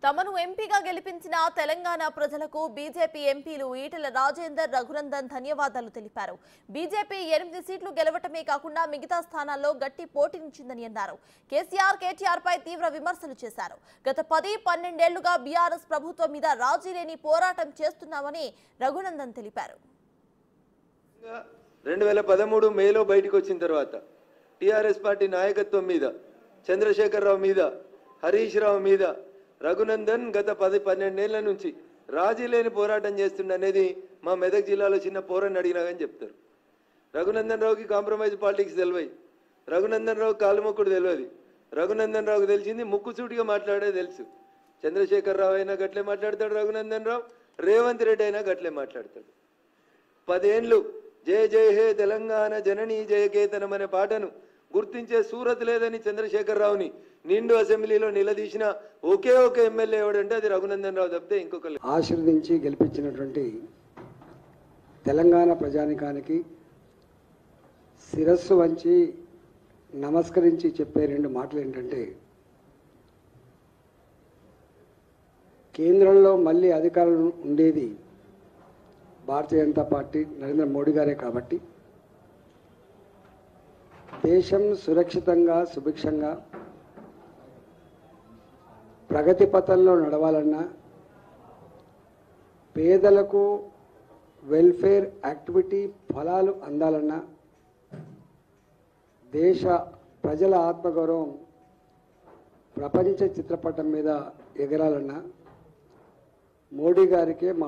తమను ఎంపీగా గెలిపించిన తెలంగాణ ప్రజలకు బీజేపీ ఎంపీలు ఈటెల రాజేందర్, రఘునందన్ ధన్యవాదాలు తెలిపారు. బీజేపీ 8 సీట్లు గెలవటమే కాకుండా మిగతా స్థానాల్లో గట్టి పోటీనిచ్చిందని అన్నారు. కేసీఆర్ పై తీవ్ర విమర్శలు చేశారు. గత 10-12 ఏళ్లుగా బీఆర్ఎస్ ప్రభుత్వం మీద రాజీ లేని పోరాటం చేస్తున్నామని రఘునందన్ తెలిపారు. 2013 మేలో బయటకు వచ్చిన తర్వాత టీఆర్ఎస్ పార్టీ నాయకత్వం మీద, చంద్రశేఖరరావు మీద, హరీష్ రావు మీద రఘునందన్ గత 10-12 ఏళ్ల నుంచి రాజీ లేని పోరాటం చేస్తుండనేది మా మెదక్ జిల్లాలో చిన్న పోరని అడిగినా కానీ చెప్తారు. రఘునందన్ రావుకి కాంప్రమైజ్ పాలిటిక్స్ తెలివై, రఘునందన్ రావు కాలుమొక్కుడు తెలియదు. రఘునందన్ రావుకి తెలిసింది ముక్కుసూటిగా మాట్లాడేది తెలుసు. చంద్రశేఖరరావు అయినా గట్లే మాట్లాడతాడు, రఘునందన్ రావు రేవంత్ రెడ్డి అయినా గట్లే మాట్లాడతాడు. 10 ఏళ్ళు జయ జయ హే తెలంగాణ జననీ జయకేతనం అనే పాటను గుర్తించే సూరత్ లేదని చంద్రశేఖరరావుని నిండు అసెంబ్లీలో నిలదీసిన ఒకే ఒక ఎమ్మెల్యే ఎవడంటే అది రఘునందన్ రావు తప్పితే ఇంకొకరు. ఆశీర్వదించి గెలిపించినటువంటి తెలంగాణ ప్రజానికానికి శిరస్సు వంచి నమస్కరించి చెప్పే 2 మాటలు ఏంటంటే, కేంద్రంలో మళ్ళీ అధికారం ఉండేది భారతీయ జనతా పార్టీ నరేంద్ర మోడీ గారే కాబట్టి దేశం సురక్షితంగా సుభిక్షంగా ప్రగతి పథంలో నడవాలన్నా, పేదలకు వెల్ఫేర్ యాక్టివిటీ ఫలాలు అందాలన్నా, దేశ ప్రజల ఆత్మగౌరవం ప్రపంచ చిత్రపటం మీద ఎగరాలన్నా మోడీ గారికే